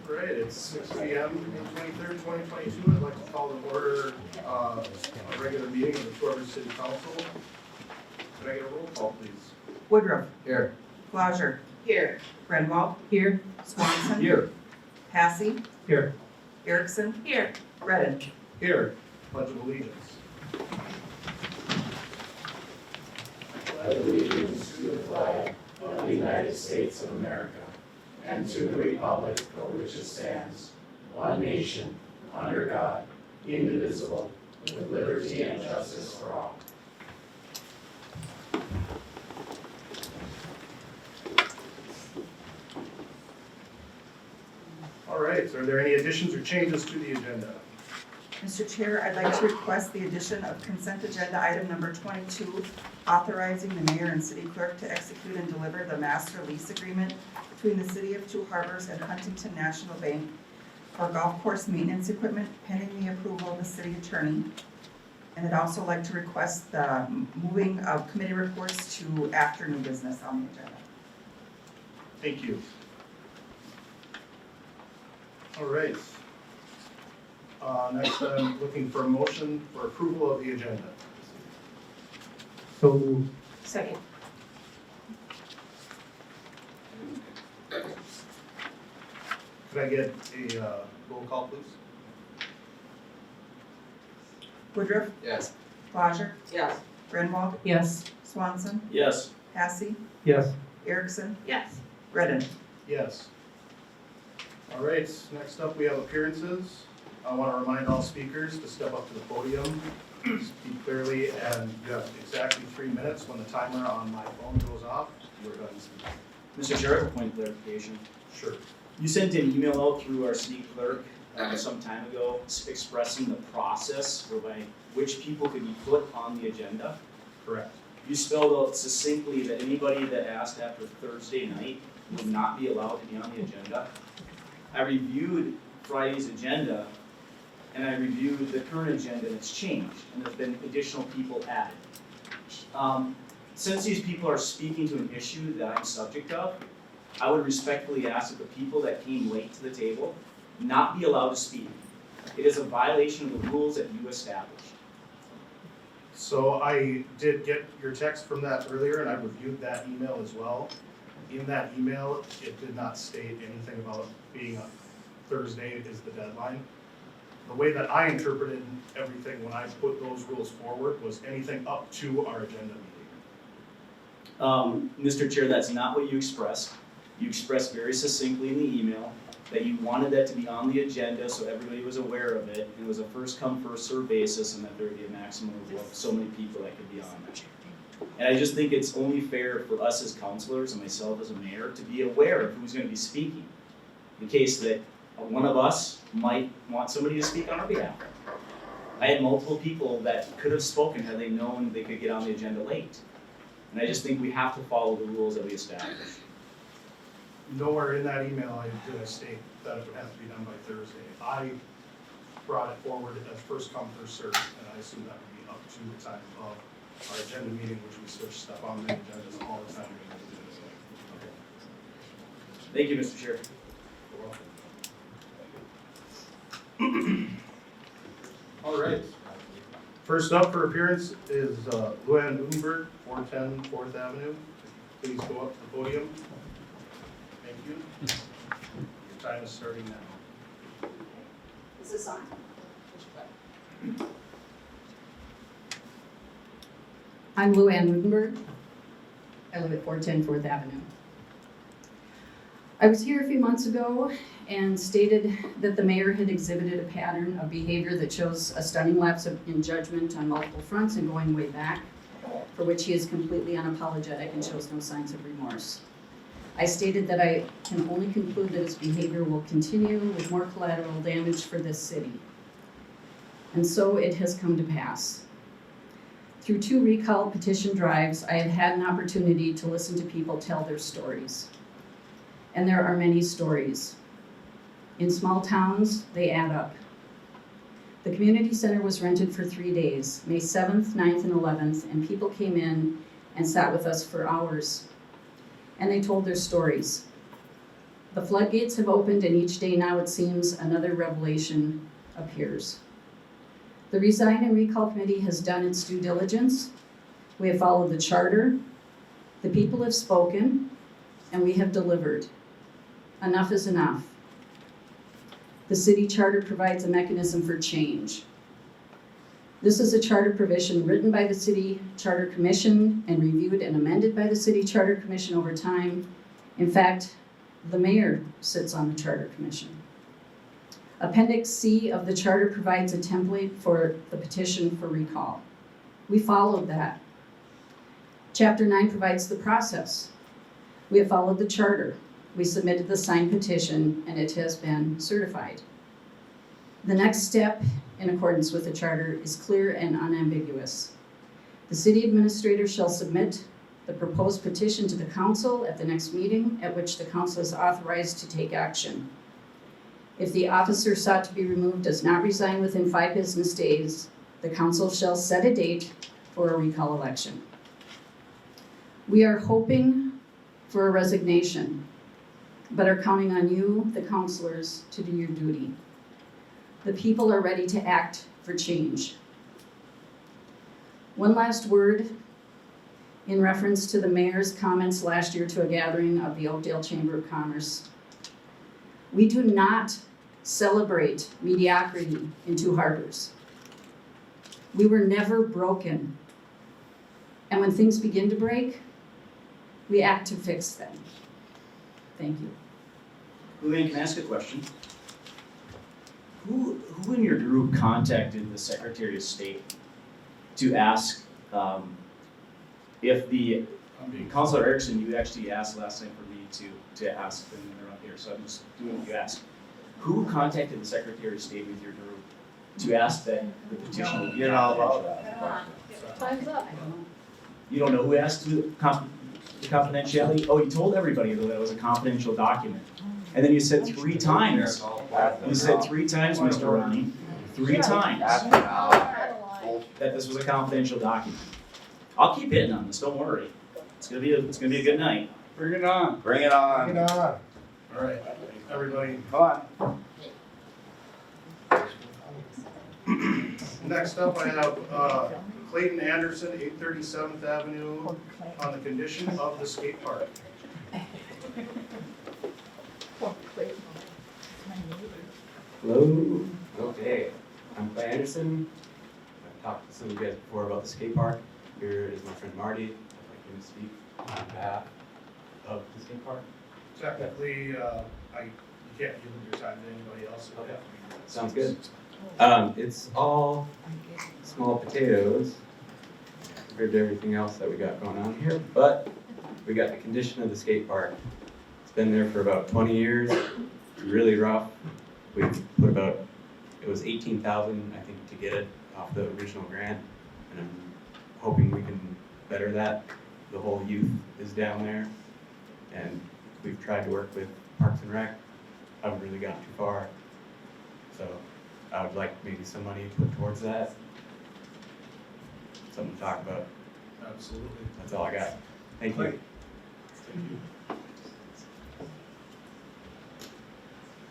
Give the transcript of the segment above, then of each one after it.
Right, it's 6 p.m. May 23rd, 2022. I'd like to call to order a regular meeting of the Shorebridge City Council. Can I get a roll call, please? Woodruff. Here. Flosser. Here. Renwald. Here. Swanson. Here. Passy. Here. Erickson. Here. Redden. Here. Pledge of Allegiance. Pledge allegiance to the flag of the United States of America and to the republic for which it stands, one nation, under God, indivisible, with liberty and justice for all. All right, are there any additions or changes to the agenda? Mr. Chair, I'd like to request the addition of consent agenda item number 22, authorizing the mayor and city clerk to execute and deliver the master lease agreement between the city of Two Harbors and Huntington National Bank for golf course maintenance equipment pending the approval of the city attorney. And I'd also like to request the moving of committee reports to after new business on the agenda. Thank you. All right. Next, I'm looking for a motion for approval of the agenda. So moved. Second. Could I get a roll call, please? Woodruff. Yes. Flosser. Yes. Renwald. Yes. Swanson. Yes. Passy. Yes. Erickson. Yes. Redden. Yes. All right, next up we have appearances. I want to remind all speakers to step up to the podium, speak clearly, and you have exactly 3 minutes. When the timer on my phone goes off, you're done speaking. Mr. Chair, I have a point of clarification. Sure. You sent an email out through our city clerk some time ago expressing the process whereby which people could be put on the agenda. Correct. You spelled out succinctly that anybody that asked after Thursday night would not be allowed to be on the agenda. I reviewed Friday's agenda and I reviewed the current agenda and it's changed and there's been additional people added. Since these people are speaking to an issue that I'm subject of, I would respectfully ask that the people that came late to the table not be allowed to speak. It is a violation of the rules that you established. So I did get your text from that earlier and I reviewed that email as well. In that email, it did not state anything about being on Thursday is the deadline. The way that I interpreted everything when I put those rules forward was anything up to our agenda meeting. Mr. Chair, that's not what you expressed. You expressed very succinctly in the email that you wanted that to be on the agenda so everybody was aware of it. And it was a first come, first served basis and that there would be a maximum of so many people that could be on it. And I just think it's only fair for us as councilors and myself as a mayor to be aware of who's going to be speaking in case that one of us might want somebody to speak on our behalf. I had multiple people that could have spoken had they known they could get on the agenda late. And I just think we have to follow the rules that we established. Nowhere in that email did I state that it would have to be done by Thursday. I brought it forward as first come, first served, and I assume that would be up to the time of our agenda meeting, which we switch stuff on the agendas all the time. Thank you, Mr. Chair. All right. First up for appearance is Luann Udenberg, 410 4th Avenue. Please go up to the podium. Thank you. Your time is starting now. Is this on? I'm Luann Rudenberg. I live at 410 4th Avenue. I was here a few months ago and stated that the mayor had exhibited a pattern of behavior that shows a stunning lapse in judgment on multiple fronts and going way back, for which he is completely unapologetic and shows no signs of remorse. I stated that I can only conclude that his behavior will continue with more collateral damage for this city. And so it has come to pass. Through 2 recall petition drives, I have had an opportunity to listen to people tell their stories. And there are many stories. In small towns, they add up. The community center was rented for 3 days, May 7th, 9th, and 11th, and people came in and sat with us for hours. and they told their stories. The floodgates have opened, and each day now it seems another revelation appears. The Resign and Recall Committee has done its due diligence. We have followed the charter. The people have spoken, and we have delivered. Enough is enough. The city charter provides a mechanism for change. This is a charter provision written by the City Charter Commission and reviewed and amended by the City Charter Commission over time. In fact, the mayor sits on the Charter Commission. Appendix C of the charter provides a template for the petition for recall. We followed that. Chapter 9 provides the process. We have followed the charter. We submitted the signed petition, and it has been certified. The next step, in accordance with the charter, is clear and unambiguous. The city administrator shall submit the proposed petition to the council at the next meeting at which the council is authorized to take action. If the officer sought to be removed does not resign within 5 business days, the council shall set a date for a recall election. We are hoping for a resignation, but are counting on you, the councilors, to do your duty. The people are ready to act for change. One last word in reference to the mayor's comments last year to a gathering of the Oakdale Chamber of Commerce. We do not celebrate mediocrity in Two Harbors. We were never broken. And when things begin to break, we act to fix them. Thank you. Luann, can I ask a question? Who in your group contacted the Secretary of State to ask if the, Councilor Erickson, you actually asked last night for me to ask, and they're up here, so I'm just doing what you asked. Who contacted the Secretary of State with your group to ask that the petition? You're not allowed that. Time's up. You don't know who asked the confidentiality? Oh, you told everybody that it was a confidential document. And then you said 3 times. You said 3 times, Mr. Ronnie, 3 times that this was a confidential document. I'll keep hitting on this, don't worry. It's gonna be a good night. Bring it on. Bring it on. Bring it on. All right, everybody. Come on. Next up, I have Clayton Anderson, 837th Avenue, on the condition of the skate park. Hello. Okay. I'm Clay Anderson. I've talked to some of you guys before about the skate park. Here is my friend Marty. I'd like him to speak on behalf of the skate park. Technically, you can't give your time to anybody else. Okay. Sounds good. It's all small potatoes compared to everything else that we got going on here, but we got the condition of the skate park. It's been there for about 20 years. It's really rough. We put about, it was $18,000, I think, to get it off the original grant, and I'm hoping we can better that. The whole youth is down there, and we've tried to work with Parks and Rec. Haven't really gotten too far, so I would like maybe some money put towards that. Something to talk about. Absolutely. That's all I got. Thank you. Thank you.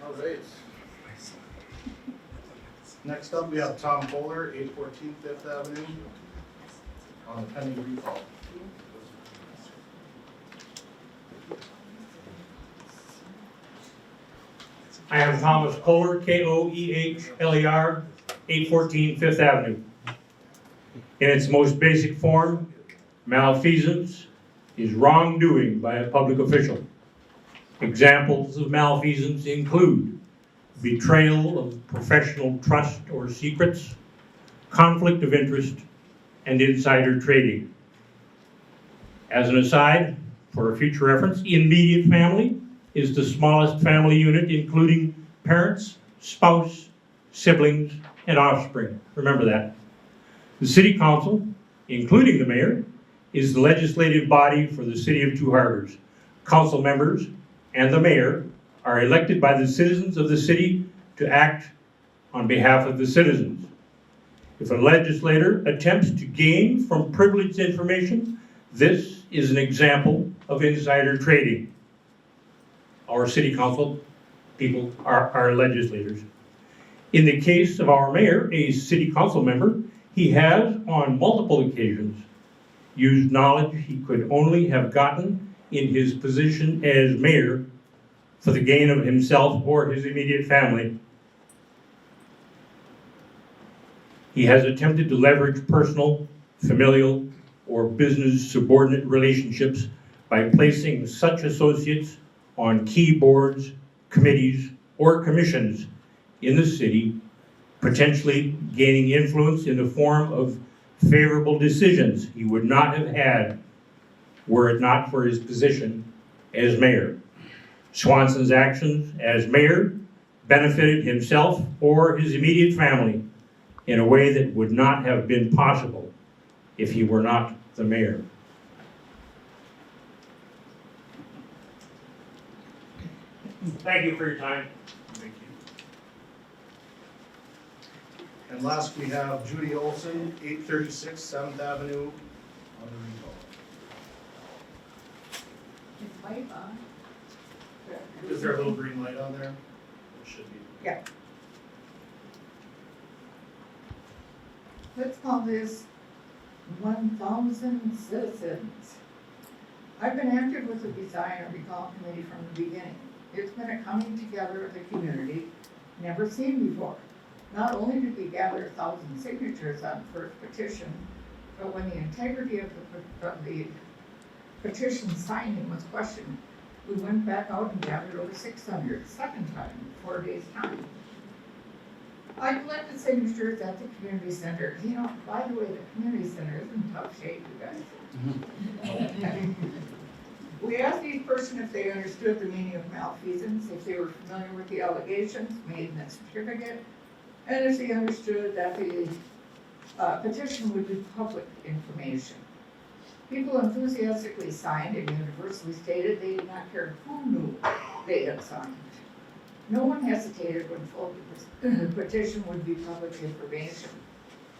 All right. Next up, we have Tom Fuller, 814 Fifth Avenue, on the pending recall. I am Thomas Kohler, Koehler, 814 Fifth Avenue. In its most basic form, malfeasance is wrongdoing by a public official. Examples of malfeasance include betrayal of professional trust or secrets, conflict of interest, and insider trading. As an aside, for a future reference, immediate family is the smallest family unit, including parents, spouse, siblings, and offspring. Remember that. The City Council, including the mayor, is the legislative body for the City of Two Harbors. Council members and the mayor are elected by the citizens of the city to act on behalf of the citizens. If a legislator attempts to gain from privileged information This is an example of insider trading. Our city council people are our legislators. In the case of our mayor, a city council member, he has on multiple occasions used knowledge he could only have gotten in his position as mayor for the gain of himself or his immediate family. He has attempted to leverage personal, familial, or business subordinate relationships by placing such associates on key boards, committees, or commissions in the city, potentially gaining influence in the form of favorable decisions he would not have had were it not for his position as mayor. Swanson's actions as mayor benefited himself or his immediate family in a way that would not have been possible if he were not the mayor. Thank you for your time. Thank you. And last, we have Judy Olson, 836 7th Avenue on the recall. It's white on. Is there a little green light on there? It should be. Let's call this 1,000 citizens. I've been active with the Design and Recall Committee from the beginning. It's been a coming together of the community, never seen before. Not only did we gather 1,000 signatures on the first petition, but when the integrity of the petition signing was questioned, we went back out and gathered over 600 second time in 4 days' time. I collected signatures at the community center. You know, by the way, the community center is in tough shape, you guys. We asked each person if they understood the meaning of malfeasance, if they were familiar with the allegations made in that certificate, and if they understood that the petition would be public information. People enthusiastically signed and universally stated they did not care who knew they had signed. No one hesitated when told the petition would be public information,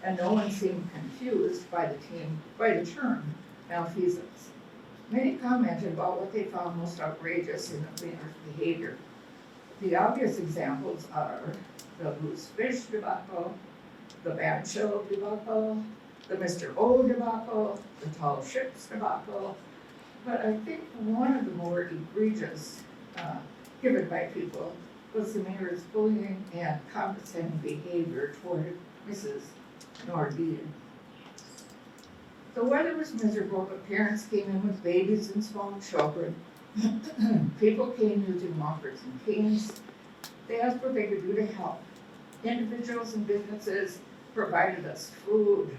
and no one seemed confused by the term malfeasance. Many commented about what they found most outrageous in the cleaner's behavior. The obvious examples are the loose fish debacle, the bad show debacle, the Mr. O debacle, the tall ships debacle. But I think one of the more egregious given by people was the mayor's bullying and condescending behavior toward Mrs. Nordine. The weather was miserable, but parents came in with babies and small children. People came using walkers and canes. They asked what they could do to help. Individuals and businesses provided us food,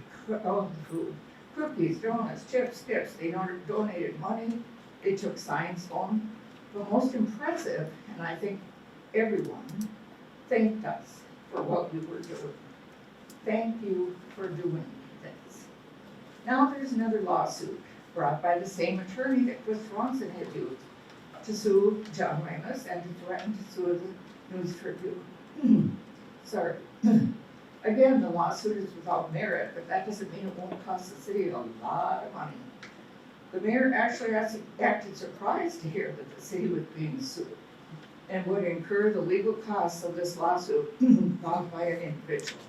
cookies, donuts, chips, tips. They donated money. They took signs home. The most impressive, and I think everyone, thanked us for what we were doing. Thank you for doing this. Now there's another lawsuit brought by the same attorney that Chris Swanson had used to sue John Ramus and to threaten to sue the News Tribune. Sorry. Again, the lawsuit is without merit, but that doesn't mean it won't cost the city a lot of money. The mayor actually acted surprised to hear that the city was being sued and would incur the legal costs of this lawsuit filed by an individual,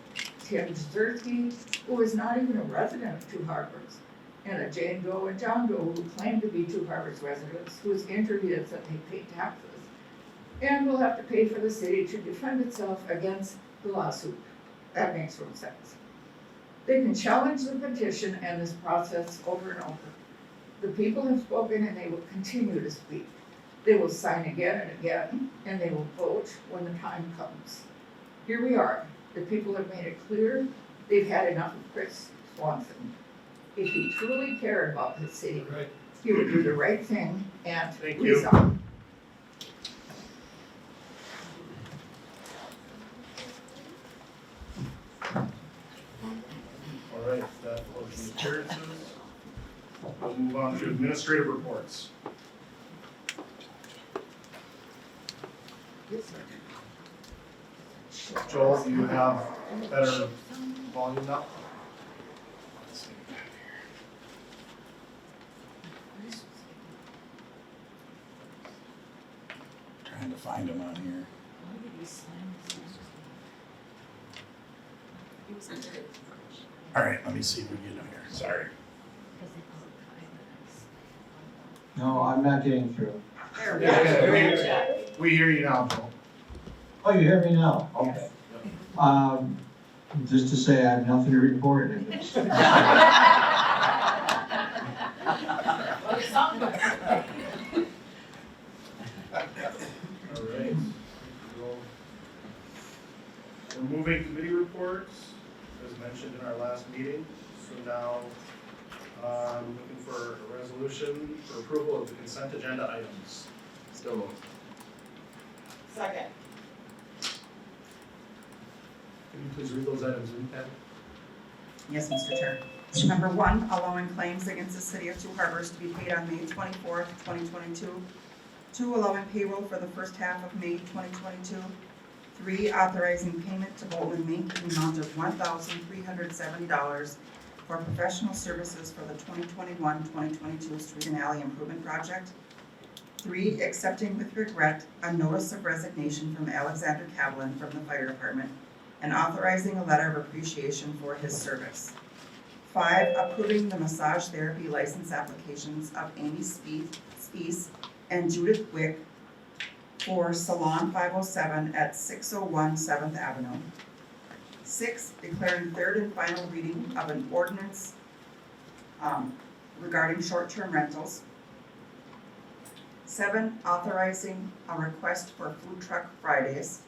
Tim Jazersky, who is not even a resident of Two Harbors, and a Jane Doe and John Doe who claim to be Two Harbors residents, whose injury is that they pay taxes, and will have to pay for the city to defend itself against the lawsuit. That makes no sense. They can challenge the petition and this process over and over. The people have spoken and they will continue to speak. They will sign again and again, and they will vote when the time comes. Here we are. The people have made it clear they've had enough of Chris Swanson. If he truly cared about the city, he would do the right thing and resign. All right, that motion carries. We'll move on to administrative reports. Joel, do you have better volume now? trying to find them on here. All right, let me see if we get them here, sorry. No, I'm not getting through. There we Yeah, go. we hear you now, Joel. Oh, you hear me now? Okay. Just to say I have nothing to report. All right. We're moving committee reports, as mentioned in our last meeting. So now, looking for a resolution for approval of the consent agenda items. Still moved. Second. Can you please read those items in, Patty? Yes, Mr. Chair. Number 1, allowing claims against the city of Two Harbors to be paid on May 24th, 2022. 2, allowing payroll for the first half of May 2022. 3, authorizing payment to Bolton Mink in the amount of $1,370 for professional services for the 2021-2022 Street and Alley Improvement Project. 3, accepting with regret a notice of resignation from Alexander Kavlin from the fire department and authorizing a letter of appreciation for his service. 5, approving the massage therapy license applications of Amy Spies and Judith Wick for Salon 507 at 601 7th Avenue. 6, declaring third and final reading of an ordinance regarding short-term rentals. 7, authorizing a request for food truck Fridays.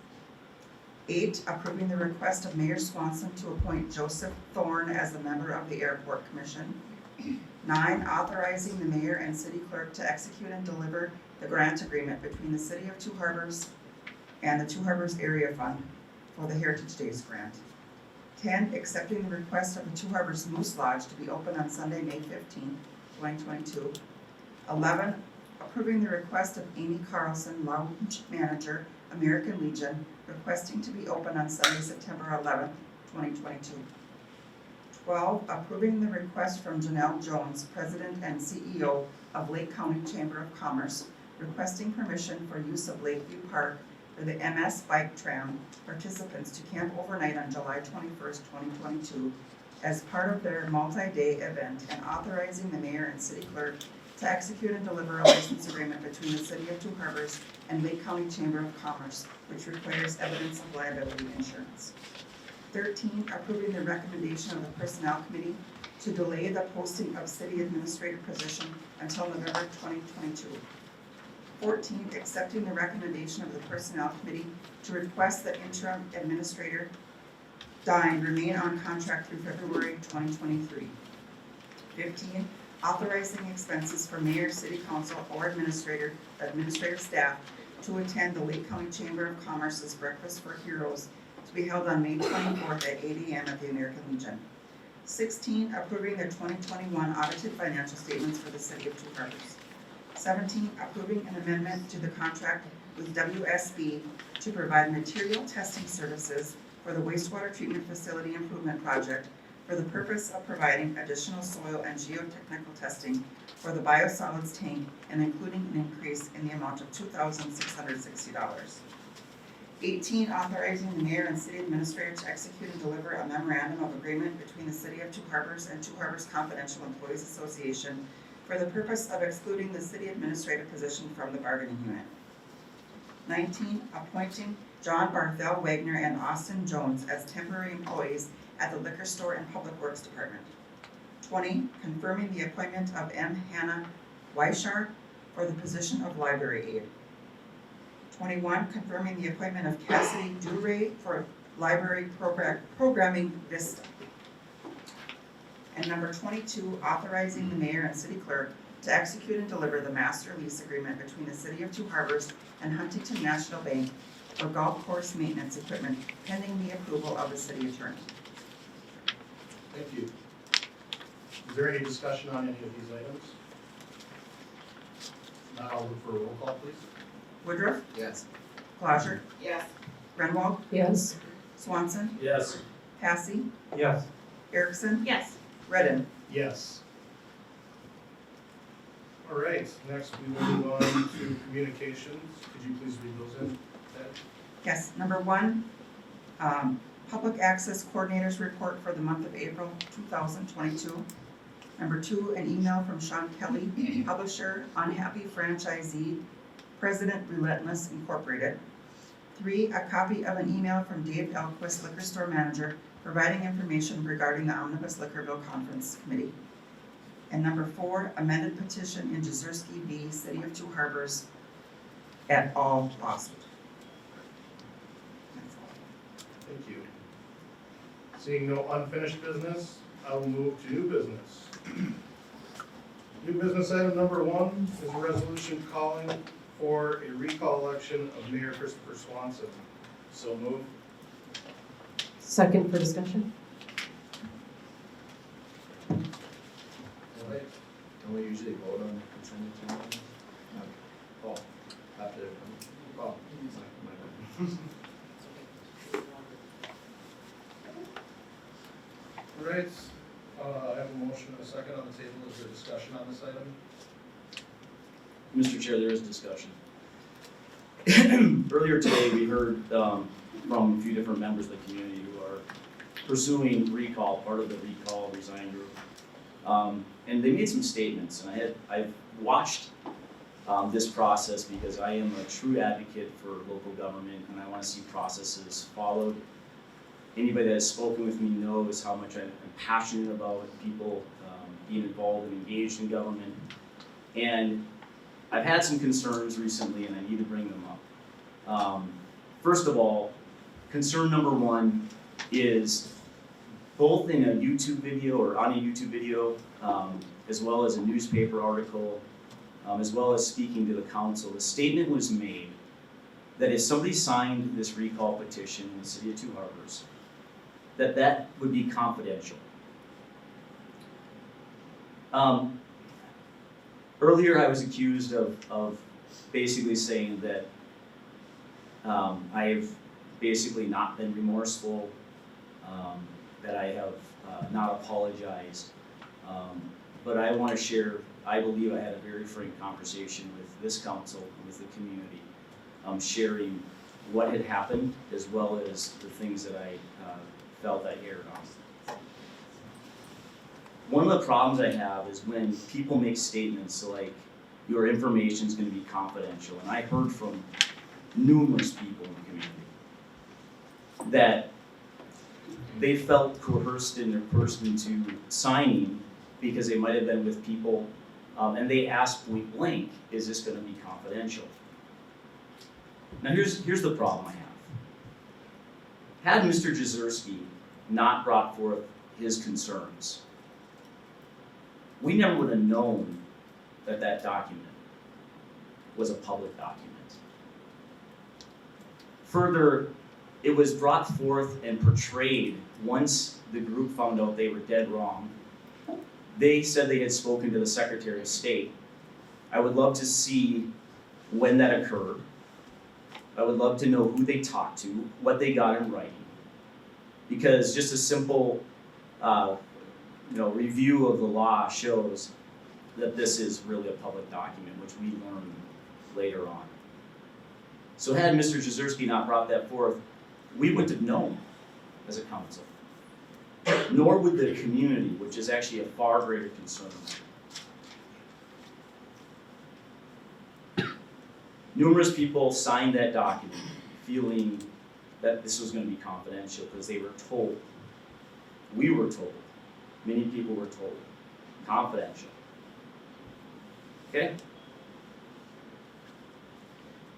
8, approving the request of Mayor Swanson to appoint Joseph Thorne as a member of the Airport Commission. 9, authorizing the mayor and city clerk to execute and deliver the grant agreement between the city of Two Harbors and the Two Harbors Area Fund for the Heritage Days grant. 10, accepting the request of the Two Harbors Moose Lodge to be open on Sunday, May 15, 2022. 11, approving the request of Amy Carlson, Lounge Manager, American Legion, requesting to be open on Sunday, September 11, 2022. 12, approving the request from Janelle Jones, President and CEO of Lake County Chamber of Commerce, requesting permission for use of Lakeview Park for the MS Bike Tram participants to camp overnight on July 21st, 2022 as part of their multi-day event, and authorizing the mayor and city clerk to execute and deliver a license agreement between the city of Two Harbors and Lake County Chamber of Commerce, which requires evidence of liability insurance. 13, approving the recommendation of the Personnel Committee to delay the posting of city administrator position until November 2022. 14, accepting the recommendation of the Personnel Committee to request that interim administrator Dine remain on contract through February 2023. 15, authorizing expenses for mayor, city council, or administrative staff to attend the Lake County Chamber of Commerce's Breakfast for Heroes to be held on May 24th at 8 a.m. at the American Legion. 16, approving the 2021 audited financial statements for the city of Two Harbors. 17, approving an amendment to the contract with WSB to provide material testing services for the wastewater treatment facility improvement project for the purpose of providing additional soil and geotechnical testing for the biosolids tank and including an increase in the amount of $2,660. 18, authorizing the mayor and city administrator to execute and deliver a memorandum of agreement between the city of Two Harbors and Two Harbors Confidential Employees Association for the purpose of excluding the city administrator position from the bargaining unit. 19, appointing John Barthel Wagner and Austin Jones as temporary employees at the Liquor Store and Public Works Department. 20, confirming the appointment of M. Hannah Weishart for the position of library aide. 21, confirming the appointment of Cassidy Duray for library programming Vista. And number 22, authorizing the mayor and city clerk to execute and deliver the master lease agreement between the city of Two Harbors and Huntington National Bank for golf course maintenance equipment pending the approval of the city attorney. Thank you. Is there any discussion on any of these items? Now I'll look for a roll call, please. Woodruff, Yes. Blodgett, Yes. Grunwald, Yes. Swanson, Yes. Passy, Yes. Erickson, Yes. Redden. Yes. All right, next we will move on to communications. Could you please read those in, Ted? Yes, number one, Public Access Coordinators Report for the month of April 2022. Number two, an email from Sean Kelly, publisher, unhappy franchisee, President Relentless Incorporated. Three, a copy of an email from Dave Elquist, liquor store manager, providing information regarding the Omnibus Liquor Bill Conference Committee. And number four, amended petition in Jezierski v. City of Two Harbors et al. Lawsuit. That's all. Thank you. Seeing no unfinished business, I will move to new business. New business item number one is a resolution calling for a recall election of Mayor Christopher Swanson. So move. Second for discussion? Don't we usually vote on the consent agenda? Oh, after. Oh. All right, I have a motion and a second on the table. Is there discussion on this item? Mr. Chair, there is discussion. Earlier today, we heard from a few different members of the community who are pursuing recall, part of the recall resign group. And they made some statements, and I've watched this process because I am a true advocate for local government, and I want to see processes followed. Anybody that has spoken with me knows how much I'm passionate about people being involved and engaged in government. And I've had some concerns recently, and I need to bring them up. First of all, concern number one is both in a YouTube video or on a YouTube video, as well as a newspaper article, as well as speaking to the council, the statement was made that if somebody signed this recall petition in the city of Two Harbors, that would be confidential. Earlier I was accused of basically saying that I've basically not been remorseful, that I have not apologized. But I want to share, I believe I had a very frank conversation with this council, with the community, sharing what had happened as well as the things that I felt I erred on. One of the problems I have is when people make statements like, your information is going to be confidential. And I heard from numerous people in the community that they felt coerced in their person into signing because they might have been with people, and they asked point blank, is this going to be confidential? Now here's the problem I have. Had Mr. Jezierski not brought forth his concerns, we never would have known that that document was a public document. Further, it was brought forth and portrayed once the group found out they were dead wrong. They said they had spoken to the Secretary of State. I would love to see when that occurred. I would love to know who they talked to, what they got in writing. Because just a simple review of the law shows that this is really a public document, which we learned later on. So had Mr. Jezierski not brought that forth, we wouldn't have known as a council. Nor would the community, which is actually a far greater concern. Numerous people signed that document feeling that this was going to be confidential because they were told. We were told. Many people were told. Confidential. Okay?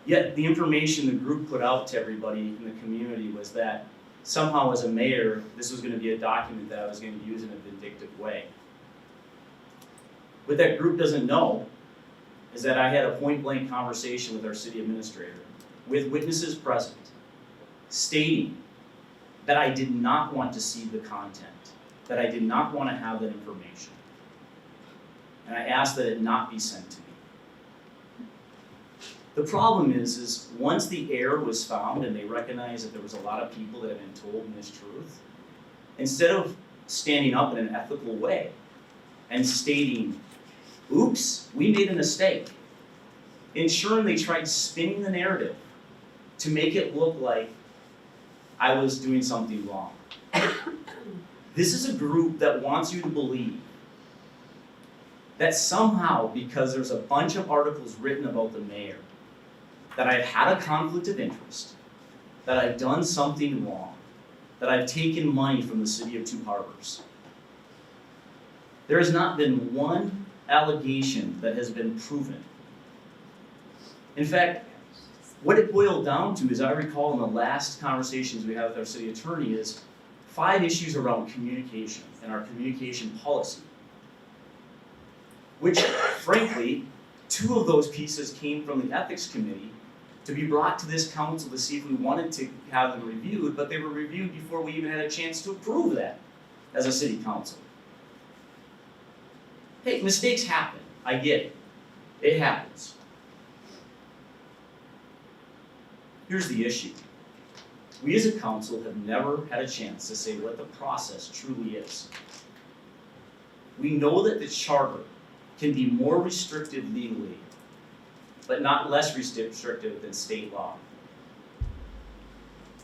Yet the information the group put out to everybody in the community was that somehow as a mayor, this was going to be a document that I was going to use in a vindictive way. What that group doesn't know is that I had a point-blank conversation with our city administrator, with witnesses present, stating that I did not want to see the content, that I did not want to have that information. And I asked that it not be sent to me. The problem is once the error was found and they recognized that there was a lot of people that had been told mistruth, instead of standing up in an ethical way and stating Oops, we made a mistake. In Sherman, they tried spinning the narrative to make it look like I was doing something wrong. This is a group that wants you to believe that somehow, because there's a bunch of articles written about the mayor, that I've had a conflict of interest, that I've done something wrong, that I've taken money from the city of Two Harbors. There has not been one allegation that has been proven. In fact, what it boiled down to, as I recall in the last conversations we had with our city attorney, is 5 issues around communication and our communication policy. Which, frankly, 2 of those pieces came from the ethics committee to be brought to this council to see if we wanted to have them reviewed, but they were reviewed before we even had a chance to approve that as a city council. Hey, mistakes happen. I get it. It happens. Here's the issue. We as a council have never had a chance to say what the process truly is. We know that the charter can be more restrictive legally, but not less restrictive than state law.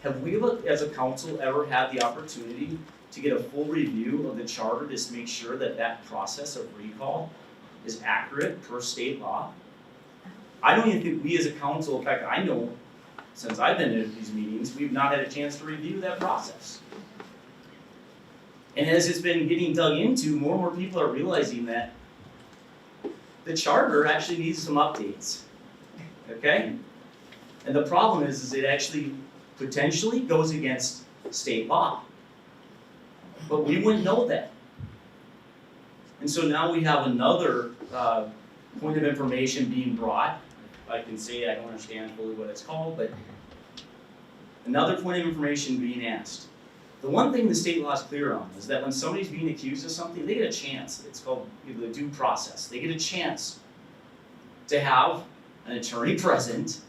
Have we, as a council, ever had the opportunity to get a full review of the charter to make sure that that process of recall is accurate per state law? I don't even think we as a council, in fact, I know since I've been in these meetings, we've not had a chance to review that process. And as it's been getting dug into, more and more people are realizing that the charter actually needs some updates, okay? And the problem is it actually potentially goes against state law. But we wouldn't know that. And so now we have another point of information being brought. I can say I don't understand fully what it's called, but another point of information being asked. The one thing the state law is clear on is that when somebody's being accused of something, they get a chance. It's called the due process. They get a chance to have an attorney present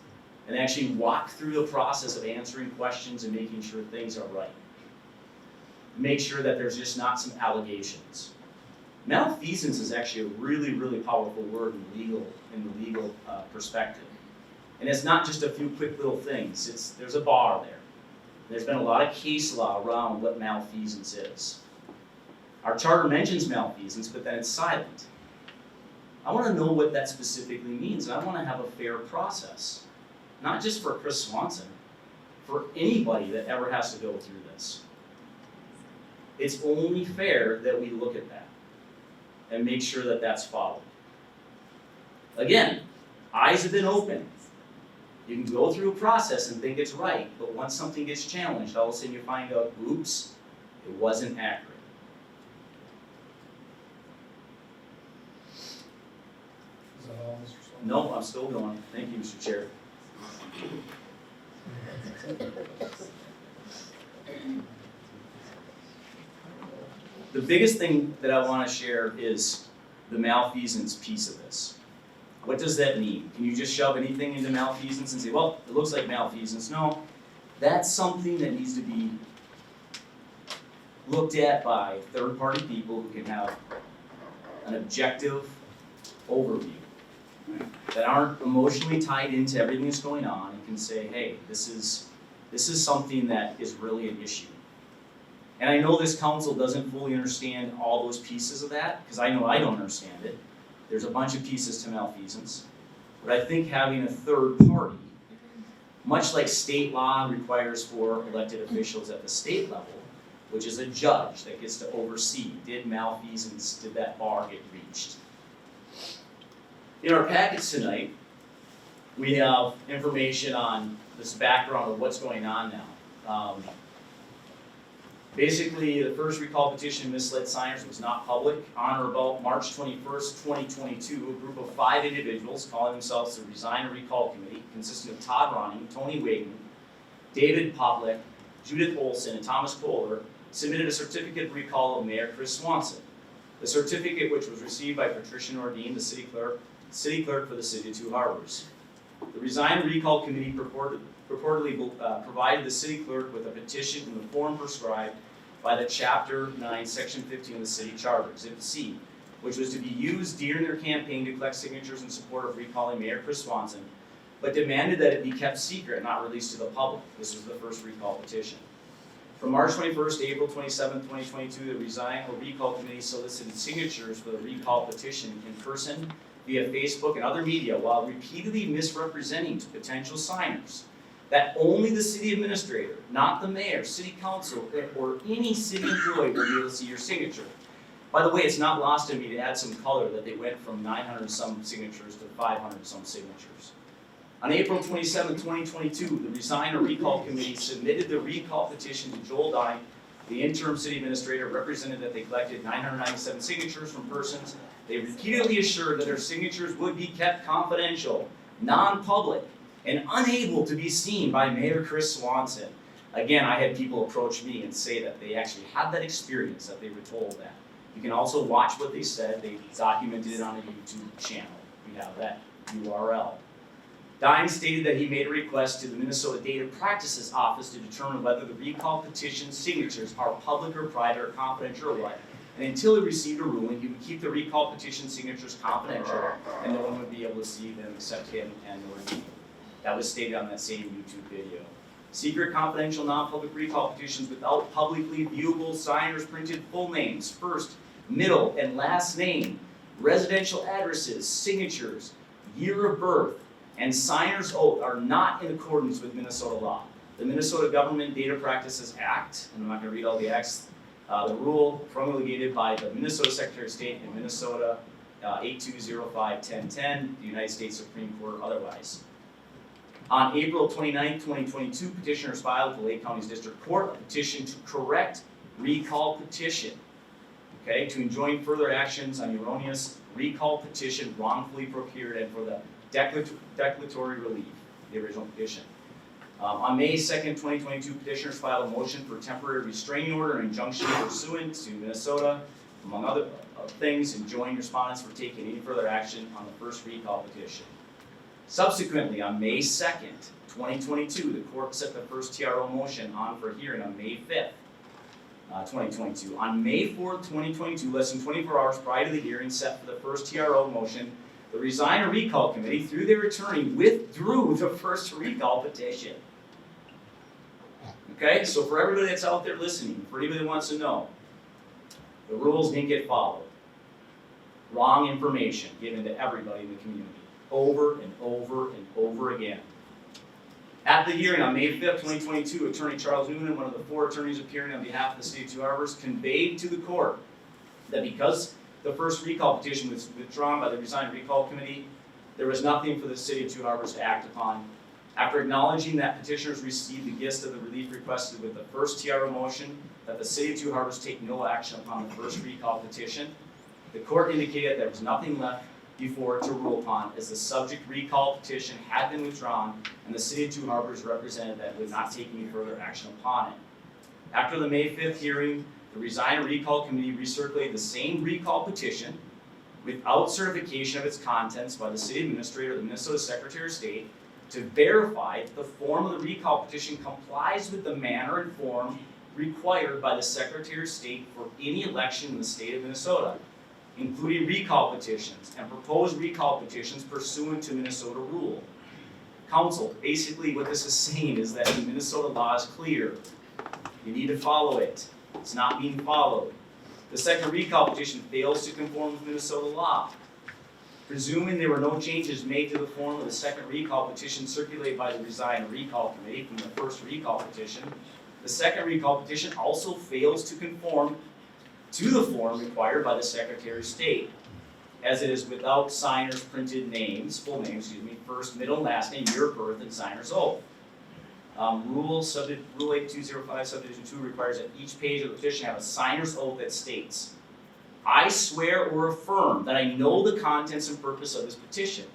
and actually walk through the process of answering questions and making sure things are right. Make sure that there's just not some allegations. Malfeasance is actually a really, really powerful word in the legal perspective. And it's not just a few quick little things. There's a bar there. There's been a lot of case law around what malfeasance is. Our charter mentions malfeasance, but then it's silent. I want to know what that specifically means, and I want to have a fair process. Not just for Chris Swanson, for anybody that ever has to go through this. It's only fair that we look at that and make sure that that's followed. Again, eyes have been open. You can go through a process and think it's right, but once something gets challenged, all of a sudden you find out, oops, it wasn't accurate. Is that all, Mr. Swanson? No, I'm still going. Thank you, Mr. Chair. The biggest thing that I want to share is the malfeasance piece of this. What does that mean? Can you just shove anything into malfeasance and say, well, it looks like malfeasance? No, that's something that needs to be looked at by third-party people who can have an objective overview, that aren't emotionally tied into everything that's going on and can say, hey, this is something that is really an issue. And I know this council doesn't fully understand all those pieces of that, because I know I don't understand it. There's a bunch of pieces to malfeasance. But I think having a third party, much like state law requires for elected officials at the state level, which is a judge that gets to oversee, did that bar get reached? In our packets tonight, we have information on this background of what's going on now. Basically, the first recall petition misled signers was not public. On or about March 21st, 2022, a group of 5 individuals calling themselves the Resign and Recall Committee, consisting of Todd Ronning, Tony Wagon, David Poplick, Judith Olson, and Thomas Kohler, submitted a certificate of recall of Mayor Chris Swanson. The certificate, which was received by Patricia Nordine, the city clerk for the city of Two Harbors. The Resign and Recall Committee purportedly provided the city clerk with a petition in the form prescribed by the Chapter 9, Section 15 of the city charter, Exhibit C, which was to be used during their campaign to collect signatures in support of recalling Mayor Chris Swanson, but demanded that it be kept secret and not released to the public. This was the first recall petition. From March 21st to April 27th, 2022, the Resign or Recall Committee solicited signatures for the recall petition in person, via Facebook and other media, while repeatedly misrepresenting to potential signers that only the city administrator, not the mayor, city council, or any city employee will be able to see your signature. By the way, it's not lost on me to add some color that they went from 900 some signatures to 500 some signatures. On April 27, 2022, the Resign or Recall Committee submitted the recall petition to Joel Dine, the interim city administrator, represented that they collected 997 signatures from persons. They repeatedly assured that their signatures would be kept confidential, non-public, and unable to be seen by Mayor Chris Swanson. Again, I had people approach me and say that they actually had that experience, that they were told that. You can also watch what they said. They documented it on a YouTube channel. We have that URL. Dine stated that he made a request to the Minnesota Data Practices Office to determine whether the recall petition signatures are public or private or confidential or what. And until he received a ruling, he would keep the recall petition signatures confidential, and no one would be able to see them except him and or me. That was stated on that same YouTube video. Secret, confidential, non-public recall petitions without publicly viewable signers' printed full names, first, middle, and last name, residential addresses, signatures, year of birth, and signer's oath are not in accordance with Minnesota law. The Minnesota Government Data Practices Act, and I'm not going to read all the acts, the rule promulgated by the Minnesota Secretary of State in Minnesota 8205-1010, the United States Supreme Court or otherwise. On April 29, 2022, petitioners filed with the Lake County's District Court a petition to correct recall petition, okay, to enjoin further actions on erroneous recall petition wrongfully procured and for the declaratory relief, the original petition. On May 2nd, 2022, petitioners filed a motion for temporary restraining order and injunction pursuant to Minnesota, among other things, enjoining respondents for taking any further action on the first recall petition. Subsequently, on May 2nd, 2022, the court set the first TRO motion on for hearing on May 5th, 2022. On May 4th, 2022, less than 24 hours prior to the hearing set for the first TRO motion, the Resign or Recall Committee, through their attorney, withdrew the first recall petition. Okay, so for everybody that's out there listening, for anybody that wants to know, the rules didn't get followed. Wrong information given to everybody in the community, over and over and over again. At the hearing on May 5th, 2022, Attorney Charles Newman, one of the 4 attorneys appearing on behalf of the City of Two Harbors, conveyed to the court that because the first recall petition was withdrawn by the Resign and Recall Committee, there was nothing for the City of Two Harbors to act upon. After acknowledging that petitioners received the gist of the relief requested with the first TRO motion, that the City of Two Harbors take no action upon the first recall petition, the court indicated there was nothing left before it to rule upon, as the subject recall petition had been withdrawn and the City of Two Harbors represented that it would not take any further action upon it. After the May 5th hearing, the Resign and Recall Committee recirculated the same recall petition without certification of its contents by the City Administrator or the Minnesota Secretary of State to verify that the form of the recall petition complies with the manner and form required by the Secretary of State for any election in the state of Minnesota, including recall petitions and proposed recall petitions pursuant to Minnesota rule. Council, basically what this is saying is that the Minnesota law is clear. You need to follow it. It's not being followed. The second recall petition fails to conform with Minnesota law. Presuming there were no changes made to the form of the second recall petition circulated by the Resign and Recall Committee from the first recall petition, the second recall petition also fails to conform to the form required by the Secretary of State, as it is without signer's printed names, full names, first, middle, and last name, year of birth, and signer's oath. Rule 8205 subdivision 2 requires that each page of the petition have a signer's oath that states, I swear or affirm that I know the contents and purpose of this petition,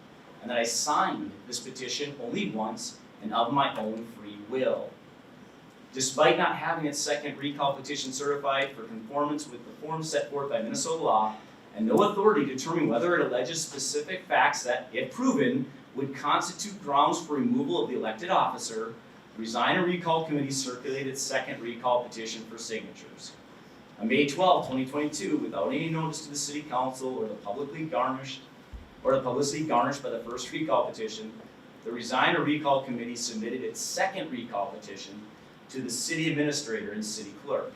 and that I signed this petition only once and of my own free will. Despite not having its second recall petition certified for conformance with the form set forth by Minnesota law, and no authority to determine whether it alleges specific facts that, if proven, would constitute grounds for removal of the elected officer, the Resign and Recall Committee circulated its second recall petition for signatures. On May 12, 2022, without any notice to the city council or the publicly garnished by the first recall petition, the resign or recall committee submitted its second recall petition to the city administrator and city clerk.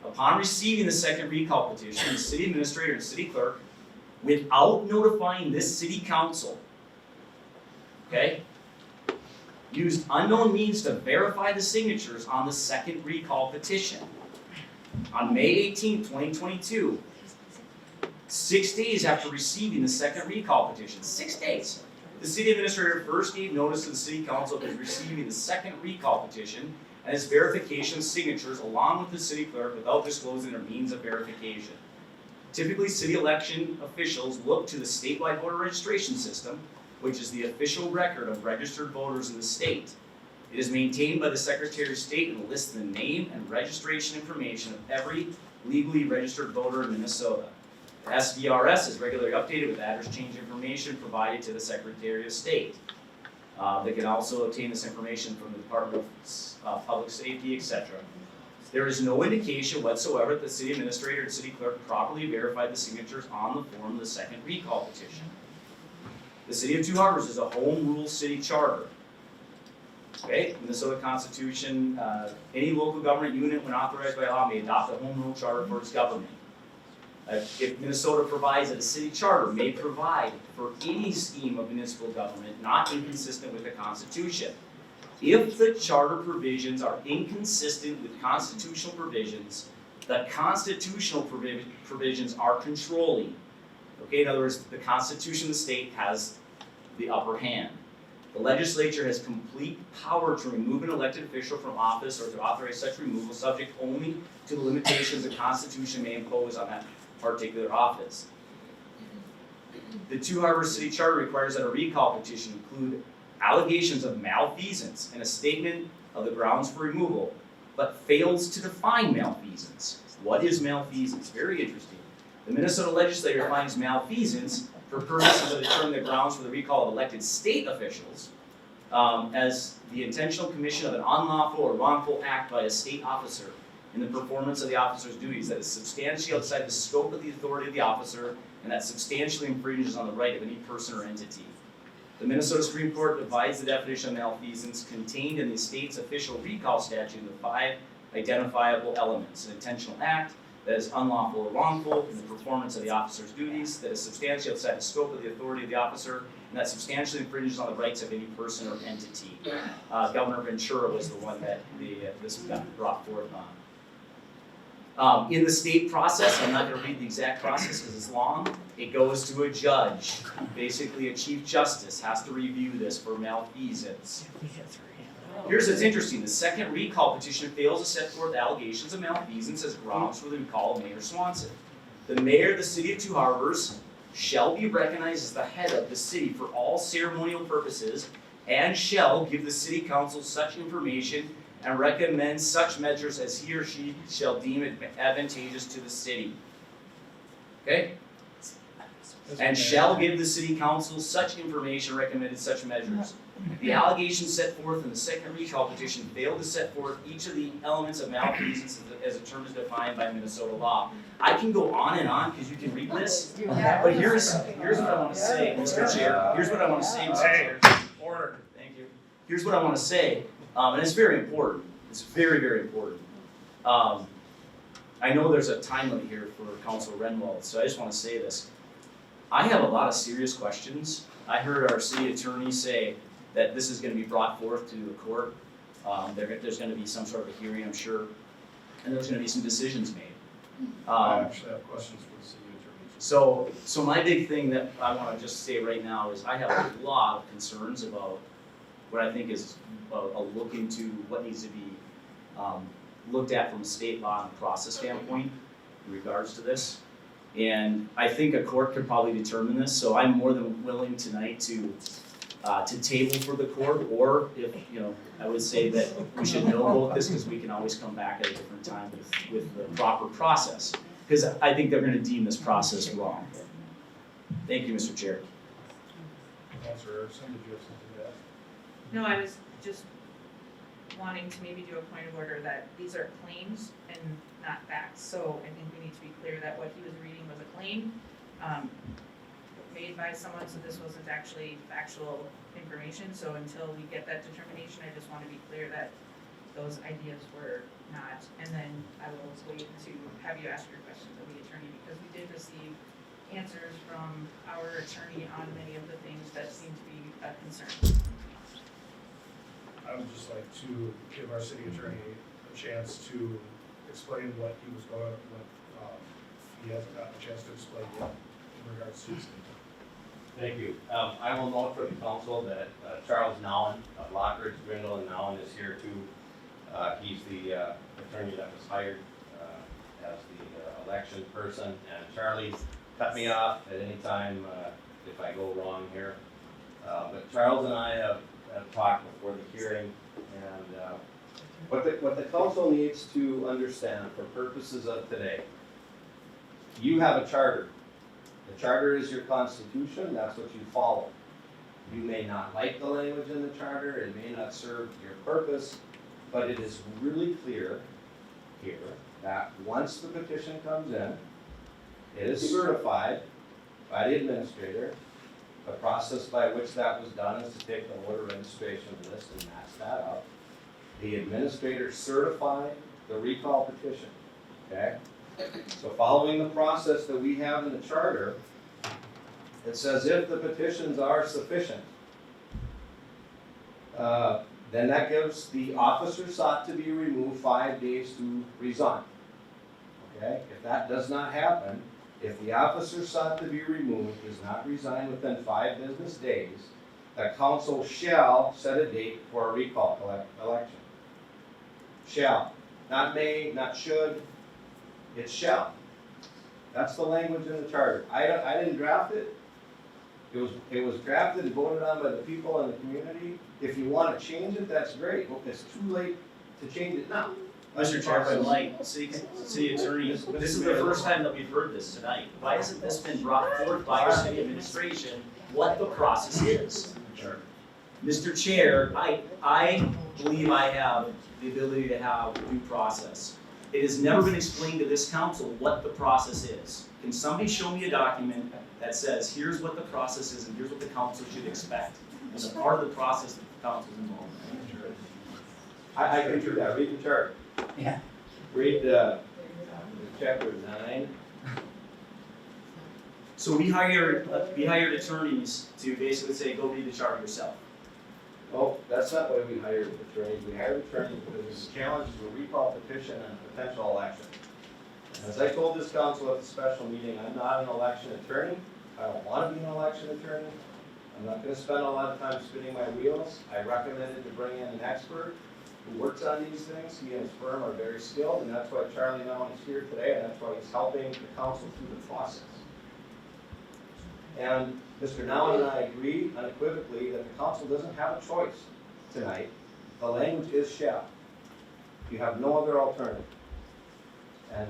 Upon receiving the second recall petition, the city administrator and city clerk, without notifying this city council, okay, used unknown means to verify the signatures on the second recall petition. On May 18, 2022, 6 days after receiving the second recall petition, 6 days, the city administrator first gave notice to the city council of his receiving the second recall petition and his verification of signatures along with the city clerk without disclosing their means of verification. Typically, city election officials look to the statewide voter registration system, which is the official record of registered voters in the state. It is maintained by the Secretary of State and lists the name and registration information of every legally registered voter in Minnesota. The SVRS is regularly updated with address change information provided to the Secretary of State. They can also obtain this information from the Department of Public Safety, etc. There is no indication whatsoever that the city administrator and city clerk properly verified the signatures on the form of the second recall petition. The City of Two Harbors is a home rule city charter. Okay, Minnesota Constitution, any local government unit when authorized by law may adopt a home rule charter for its government. If Minnesota provides that a city charter may provide for any scheme of municipal government not inconsistent with the Constitution. If the charter provisions are inconsistent with constitutional provisions, the constitutional provisions are controlling. Okay, in other words, the Constitution of the state has the upper hand. The legislature has complete power to remove an elected official from office or to authorize such removal subject only to the limitations the Constitution may impose on that particular office. The Two Harbors City Charter requires that a recall petition include allegations of malfeasance and a statement of the grounds for removal, but fails to define malfeasance. What is malfeasance? Very interesting. The Minnesota legislature finds malfeasance for purposes of determining the grounds for the recall of elected state officials as the intentional commission of an unlawful or wrongful act by a state officer in the performance of the officer's duties that is substantially outside the scope of the authority of the officer and that substantially infringes on the right of any person or entity. The Minnesota Supreme Court divides the definition of malfeasance contained in the state's official recall statute into 5 identifiable elements: an intentional act that is unlawful or wrongful in the performance of the officer's duties, that is substantially outside the scope of the authority of the officer, and that substantially infringes on the rights of any person or entity. Governor Ventura was the one that this got brought forth on. In the state process, I'm not going to read the exact process because it's long, it goes to a judge. Basically, a chief justice has to review this for malfeasance. Here's what's interesting. The second recall petition fails to set forth allegations of malfeasance as grounds for the recall of Mayor Swanson. The mayor of the City of Two Harbors shall be recognized as the head of the city for all ceremonial purposes and shall give the city council such information and recommend such measures as he or she shall deem advantageous to the city. Okay? And shall give the city council such information, recommended such measures. The allegations set forth in the second recall petition fail to set forth each of the elements of malfeasance as a term is defined by Minnesota law. I can go on and on because you can read this, but here's what I want to say, Mr. Chair. Here's what I want to say, Mr. Chair. Order. Thank you. Here's what I want to say, and it's very important. It's very, very important. I know there's a time limit here for Councilor Renwald, so I just want to say this. I have a lot of serious questions. I heard our city attorney say that this is going to be brought forth to the court. There's going to be some sort of a hearing, I'm sure, and there's going to be some decisions made. I actually have questions for the city attorney. So my big thing that I want to just say right now is I have a lot of concerns about what I think is a look into what needs to be looked at from a state law and process standpoint in regards to this. And I think a court could probably determine this, so I'm more than willing tonight to table for the court, or if, I would say that we should know about this because we can always come back at a different time with the proper process. Because I think they're going to deem this process wrong. Thank you, Mr. Chair. Councilor Erickson, did you have something to add? No, I was just wanting to maybe do a point of order that these are claims and not facts. So I think we need to be clear that what he was reading was a claim made by someone, so this wasn't actually factual information. So until we get that determination, I just want to be clear that those ideas were not. And then I will wait to have you ask your questions of the attorney, because we did receive answers from our attorney on many of the things that seem to be a concern. I would just like to give our city attorney a chance to explain what he was going, what, he hasn't gotten a chance to explain yet in regards to. Thank you. I will note for the council that Charles Nowen of Lockridge, Grindle and Nowen is here too. He's the attorney that was hired as the election person, and Charlie cut me off at any time if I go wrong here. But Charles and I have talked before the hearing, and what the council needs to understand for purposes of today, you have a charter. The charter is your constitution, that's what you follow. You may not like the language in the charter, it may not serve your purpose, but it is really clear here that once the petition comes in, it is certified by the administrator. The process by which that was done is to take the voter registration list and match that up. The administrator certified the recall petition, okay? So following the process that we have in the charter, it says if the petitions are sufficient, then that gives the officer sought to be removed 5 days to resign. Okay? If that does not happen, if the officer sought to be removed does not resign within 5 business days, the council shall set a date for a recall election. Shall. Not may, not should. It shall. That's the language in the charter. I didn't draft it. It was drafted and voted on by the people in the community. If you want to change it, that's great. Well, it's too late to change it now. Mr. Chairman, like, city attorney, this is the first time that we've heard this tonight. Why hasn't this been brought forth by our city administration, what the process is? Sure. Mr. Chair, I believe I have the ability to have due process. It has never been explained to this council what the process is. Can somebody show me a document that says, here's what the process is and here's what the council should expect as a part of the process that the council is involved in? I can do that. Read the chart. Yeah. Read chapter 9. So we hired attorneys to basically say, go read the chart yourself. Well, that's not why we hired attorneys. We hired attorneys because there's a challenge to a recall petition and a potential election. As I told this council at the special meeting, I'm not an election attorney. I don't want to be an election attorney. I'm not going to spend a lot of time spinning my wheels. I recommended to bring in an expert who works on these things. He and his firm are very skilled, and that's why Charlie Nowen is here today, and that's why he's helping the council through the process. And Mr. Nowen and I agree unequivocally that the council doesn't have a choice tonight. The language is shall. You have no other alternative. And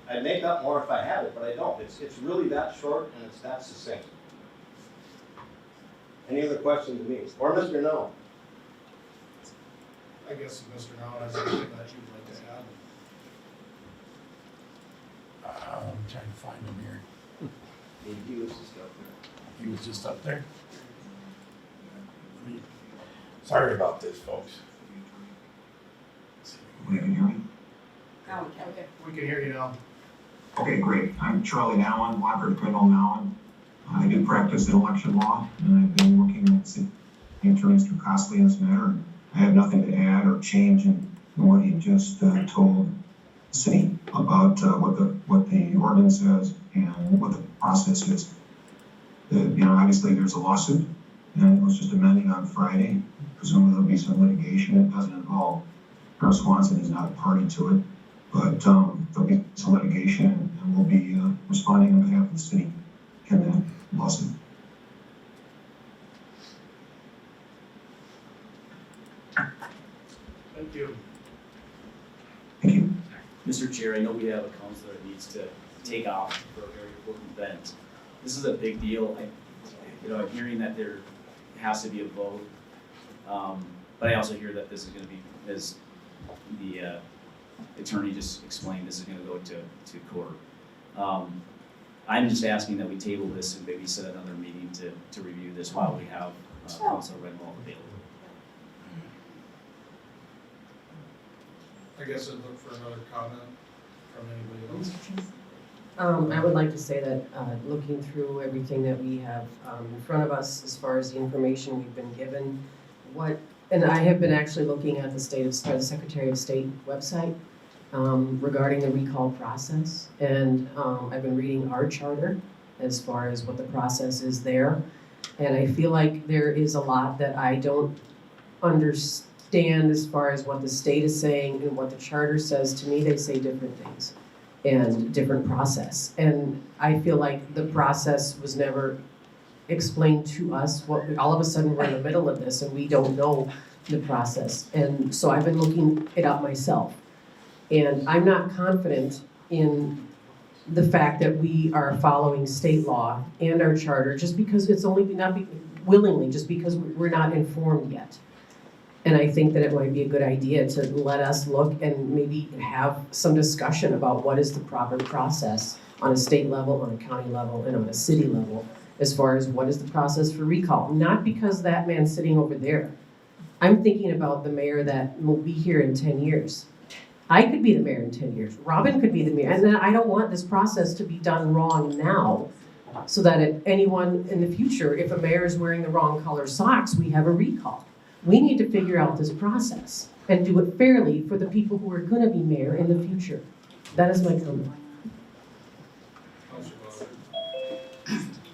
I'd make up more if I had it, but I don't. It's really that short and it's that succinct. Any other questions to me? Or Mr. Nowen? I guess Mr. Now has anything that you'd like to add? I'm trying to find him here. He was just up there. He was just up there. Sorry about this, folks. You can hear me? Now we can. We can hear you now. Okay, great. I'm Charlie Nowen, Lockridge, Grindle, Nowen. I do practice in election law, and I've been working with city attorneys through Costly in this matter. And I have nothing to add or change in what he just told the city about what the ordinance says and what the process is. Obviously there's a lawsuit, and it was just amending on Friday. Presumably there'll be some litigation. It doesn't involve Colonel Swanson, is not a party to it, but there'll be some litigation, and we'll be responding on behalf of the city in that lawsuit. Thank you. Thank you. Mr. Chair, I know we have a councilor that needs to take off for a very important event. This is a big deal. I'm hearing that there has to be a vote. But I also hear that this is gonna be, as the attorney just explained, this is gonna go to court. I'm just asking that we table this and maybe set another meeting to review this while we have Councilor Renwald available. I guess I'd look for another comment from anybody else. I would like to say that, looking through everything that we have in front of us, as far as the information we've been given, and I have been actually looking at the the Secretary of State website regarding the recall process, and I've been reading our charter as far as what the process is there, and I feel like there is a lot that I don't understand as far as what the state is saying and what the charter says. To me, they say different things and different process. And I feel like the process was never explained to us. All of a sudden, we're in the middle of this and we don't know the process. And so I've been looking it up myself. And I'm not confident in the fact that we are following state law and our charter just because it's only willingly, just because we're not informed yet. And I think that it might be a good idea to let us look and maybe have some discussion about what is the proper process on a state level, on a county level, and on a city level, as far as what is the process for recall. Not because that man's sitting over there. I'm thinking about the mayor that will be here in 10 years. I could be the mayor in 10 years. Robin could be the mayor. And then I don't want this process to be done wrong now, so that if anyone in the future, if a mayor is wearing the wrong color socks, we have a recall. We need to figure out this process and do it fairly for the people who are gonna be mayor in the future. That is my comment.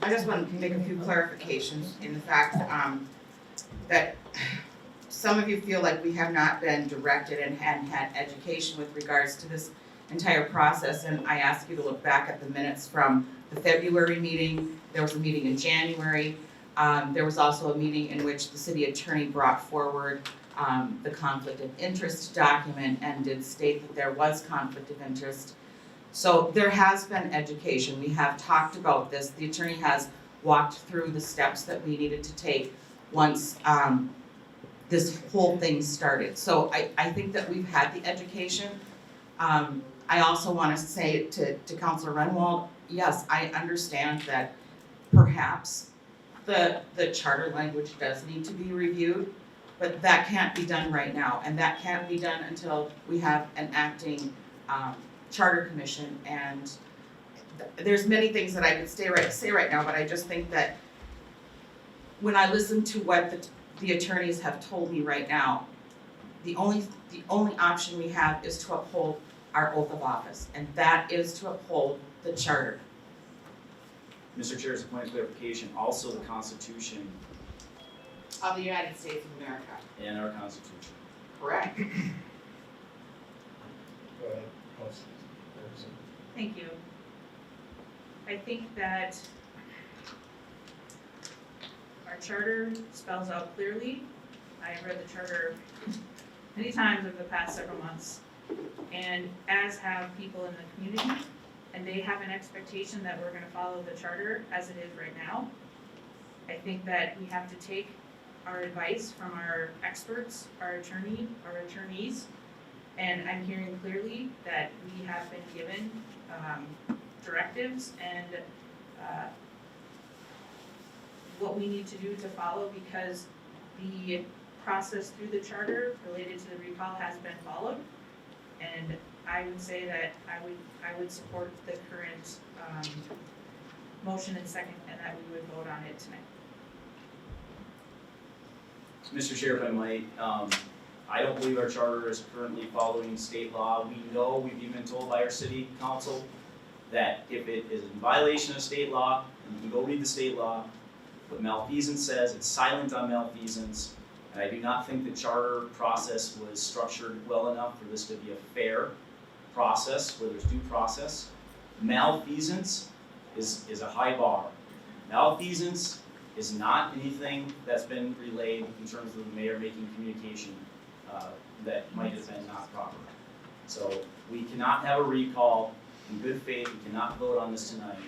I just want to make a few clarifications in the fact that some of you feel like we have not been directed and hadn't had education with regards to this entire process, and I ask you to look back at the minutes from the February meeting. There was a meeting in January. There was also a meeting in which the city attorney brought forward the conflict of interest document and did state that there was conflict of interest. So there has been education. We have talked about this. The attorney has walked through the steps that we needed to take once this whole thing started. So I think that we've had the education. I also want to say to Councilor Renwald, yes, I understand that perhaps the charter language does need to be reviewed, but that can't be done right now, and that can't be done until we have an acting charter commission. And there's many things that I could say right now, but I just think that when I listen to what the attorneys have told me right now, the only option we have is to uphold our oath of office, and that is to uphold the charter. Mr. Chair, as a point of clarification, also the Constitution Of the United States of America. and our Constitution. Correct. Go ahead. Thank you. I think that our charter spells out clearly. I have read the charter many times over the past several months, and as have people in the community, and they have an expectation that we're gonna follow the charter as it is right now. I think that we have to take our advice from our experts, our attorneys, and I'm hearing clearly that we have been given directives and what we need to do to follow, because the process through the charter related to the recall has been followed. And I would say that I would support the current motion and second, and that we would vote on it tonight. Mr. Chair, if I might, I don't believe our charter is currently following state law. We know, we've even been told by our city council that if it is in violation of state law, you can go read the state law. What malfeasance says, it's silent on malfeasance. And I do not think the charter process was structured well enough for this to be a fair process where there's due process. Malfeasance is a high bar. Malfeasance is not anything that's been relayed in terms of the mayor making communication that might have been not proper. So we cannot have a recall in good faith. We cannot vote on this tonight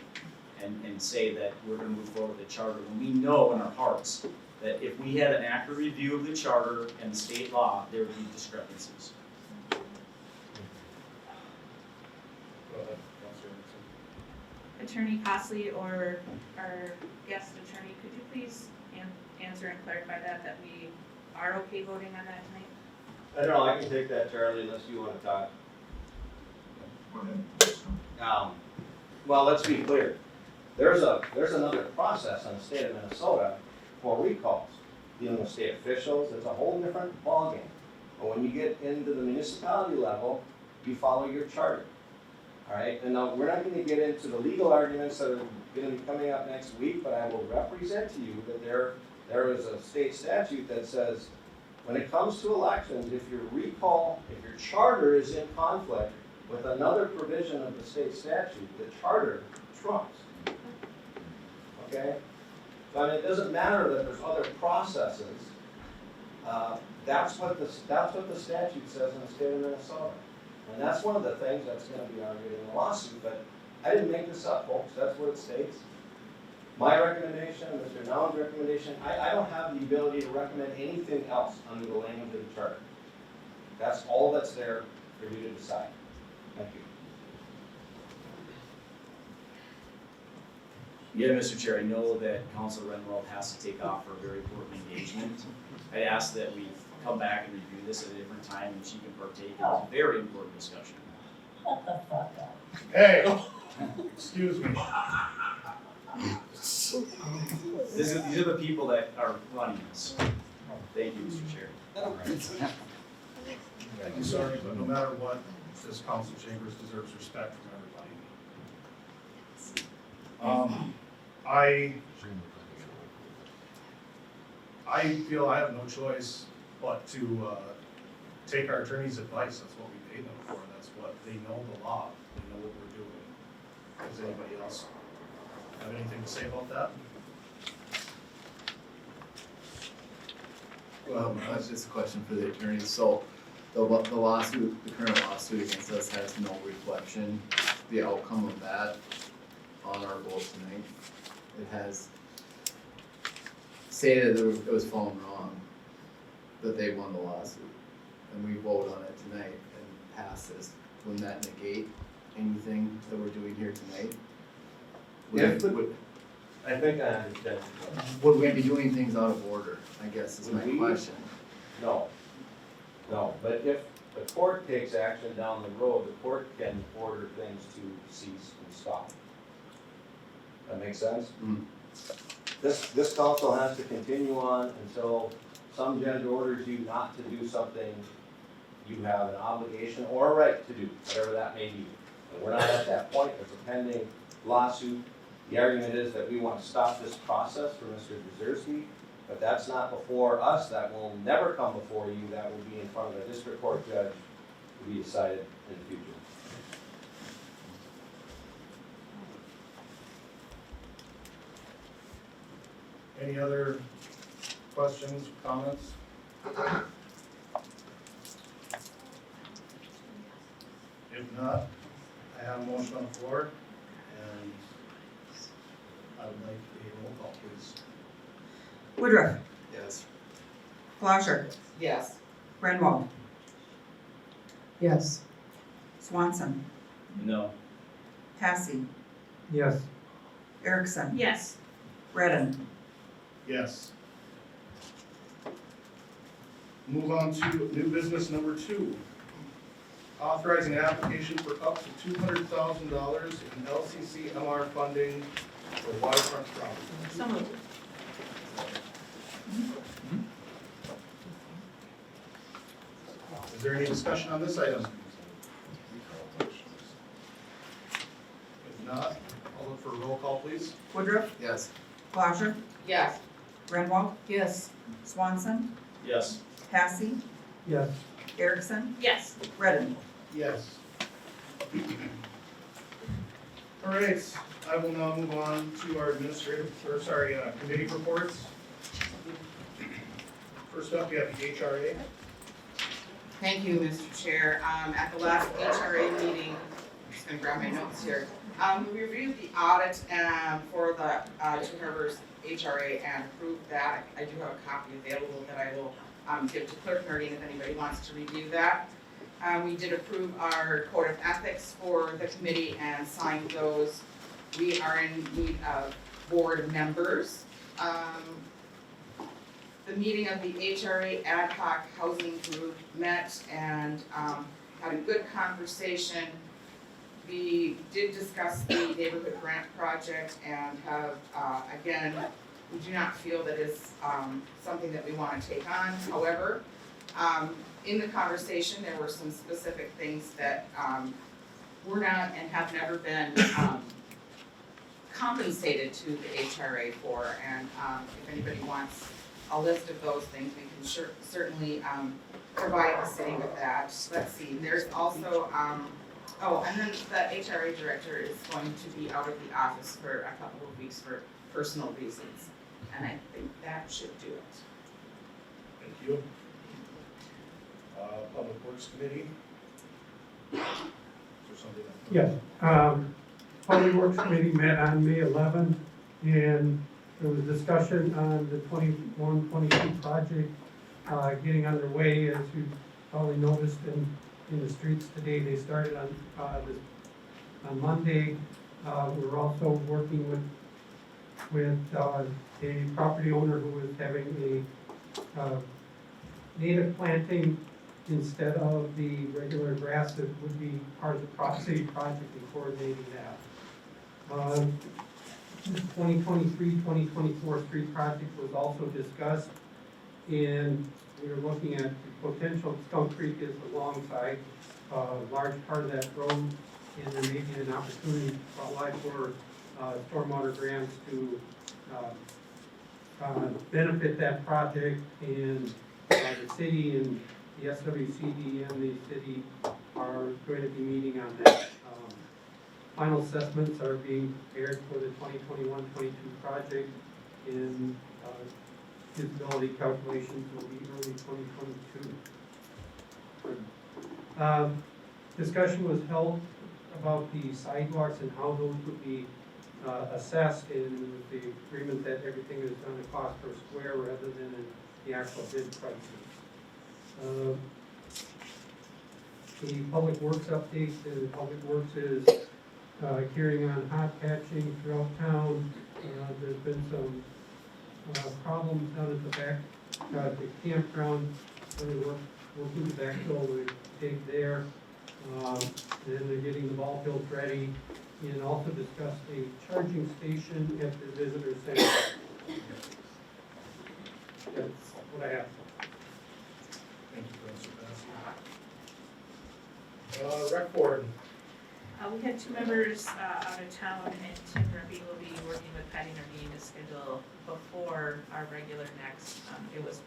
and say that we're going to move forward with the charter when we know in our hearts that if we had an accurate review of the charter and the state law, there would be discrepancies. Go ahead, Counselor Anderson. Attorney Costley or our guest attorney, could you please answer and clarify that we are okay voting on that tonight? I don't know, I can take that, Charlie, unless you wanna talk. Go ahead. Well, let's be clear. There's another process in the state of Minnesota for recalls. Dealing with state officials, it's a whole different ballgame. But when you get into the municipality level, you follow your charter. All right, and now we're not gonna get into the legal arguments that are gonna be coming up next week, but I will represent to you that there is a state statute that says, when it comes to elections, if your charter is in conflict with another provision of the state statute, the charter trumps. Okay? So I mean, it doesn't matter that there's other processes. That's what the statute says in the state of Minnesota. And that's one of the things that's gonna be argued in the lawsuit, but I didn't make this up, folks, that's what it states. My recommendation, Mr. Nowen's recommendation, I don't have the ability to recommend anything else under the language of the charter. That's all that's there for you to decide. Thank you. Yeah, Mr. Chair, I know that Council Renwald has to take off for a very important engagement. I ask that we come back and review this at a different time and she can partake in this very important discussion. Hey, excuse me. These are the people that are running this. Thank you, Mr. Chair. I'm sorry, but no matter what, this council chambers deserves respect from everybody. I feel I have no choice but to take our attorney's advice. That's what we paid them for. That's what, they know the law. They know what we're doing. Does anybody else have anything to say about that? Well, that's just a question for the attorney. So the lawsuit, the current lawsuit against us has no reflection, the outcome of that on our vote tonight. It has stated that it was found wrong, that they won the lawsuit. And we vote on it tonight and pass this. Wouldn't that negate anything that we're doing here tonight? I think I understand. Would we be doing things out of order, I guess is my question. No, but if the court takes action down the road, the court can order things to cease and stop. That makes sense? Mhm. This council has to continue on until some judge orders you not to do something you have an obligation or a right to do, whatever that may be. And we're not at that point, there's a pending lawsuit. The argument is that we want to stop this process for Mr. Brzezinski, but that's not before us, that will never come before you, that will be in front of a district court judge to be decided in the future. Any other questions, comments? If not, I have a motion on the floor, and I would like a roll call, please. Woodruff, Yes. Glasser, Yes. Renwald, Yes. Swanson, No. Passy, Yes. Erickson, Yes. Redden. Yes. Move on to new business number 2. Authorizing an application for up to $200,000 in LCC MR funding for waterfront property. So moved. Is there any discussion on this item? If not, I'll look for a roll call, please. Woodruff, Yes. Glasser, Yes. Renwald, Yes. Swanson, Yes. Passy, Yes. Erickson, Yes. Redden. Yes. All right, I will now move on to our committee reports. First up, we have the HRA. Thank you, Mr. Chair. At the last HRA meeting, just gonna grab my notes here. We reviewed the audit, for the, Two Harbors HRA and approved that. I do have a copy available that I will, give to Clerk Nerdine if anybody wants to review that. We did approve our code of ethics for the committee and signed those. We are in need of board members. The meeting of the HRA ad hoc housing group met and had a good conversation. We did discuss the neighborhood grant project and have, again, we do not feel that it's something that we want to take on. However, in the conversation, there were some specific things that were not and have never been compensated to the HRA for. And if anybody wants a list of those things, we can certainly provide the city with that. Let's see, there's also, and then the HRA director is going to be out of the office for a couple of weeks for personal reasons. And I think that should do it. Thank you. Public Works Committee. Is there something that? Yes, Public Works Committee met on May 11, and there was discussion on the 21-22 project getting underway. As you probably noticed in the streets today, they started on Monday. We're also working with a property owner who is having a native planting instead of the regular grass that would be part of the city project and coordinating that. 2023-2024 street project was also discussed, and we were looking at the potential. Skunk Creek is alongside a large part of that road, and there may be an opportunity to apply for stormwater grants to benefit that project, and the city and the SWCD and the city are going to be meeting on that. Final assessments are being prepared for the 2021-22 project, and feasibility calculations will be early 2022. Discussion was held about the sidewalks and how those would be assessed, and the agreement that everything is done at cost per square rather than in the actual bid prices. The Public Works update, the Public Works is carrying on hot patching throughout town. There's been some problems down at the back, the campground, so they working the backfill to take there. And then they're getting the ball fields ready, and also discussed a charging station at the visitor center. That's what I have. Thank you, Professor Bassi. Rec Board. We had two members out of town, and Tim Murphy will be working with Patty Nardine to schedule before our regular next. It was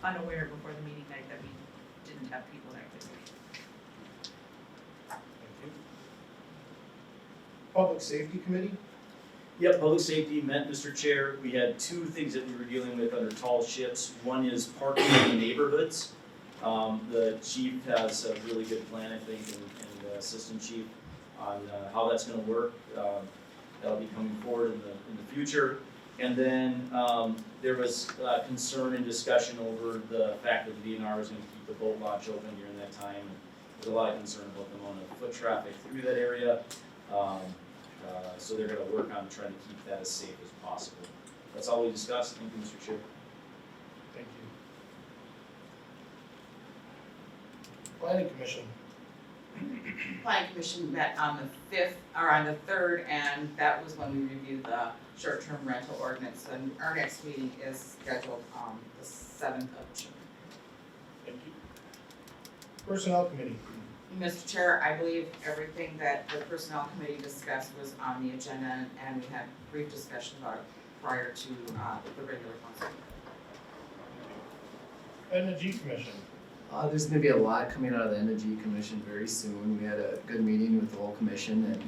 unaware before the meeting night that we didn't have people that could meet. Thank you. Public Safety Committee. Yep, Public Safety met, Mr. Chair. We had two things that we were dealing with under tall ships. One is parking in the neighborhoods. The chief has a really good plan, I think, and the assistant chief on how that's going to work. That'll be coming forward in the future. And then there was concern and discussion over the fact that the DNR was going to keep the boat launch open during that time. There's a lot of concern about the amount of foot traffic through that area. So they're going to work on trying to keep that as safe as possible. That's all we discussed. Thank you, Mr. Chair. Thank you. Planning Commission. Planning Commission met on the 5th, or on the 3rd, and that was when we reviewed the short-term rental ordinance, and our next meeting is scheduled on the 7th of June. Thank you. Personnel Committee. Mr. Chair, I believe everything that the Personnel Committee discussed was on the agenda, and we had brief discussion about it prior to the regular council. Energy Commission. There's gonna be a lot coming out of the Energy Commission very soon. We had a good meeting with the whole commission, and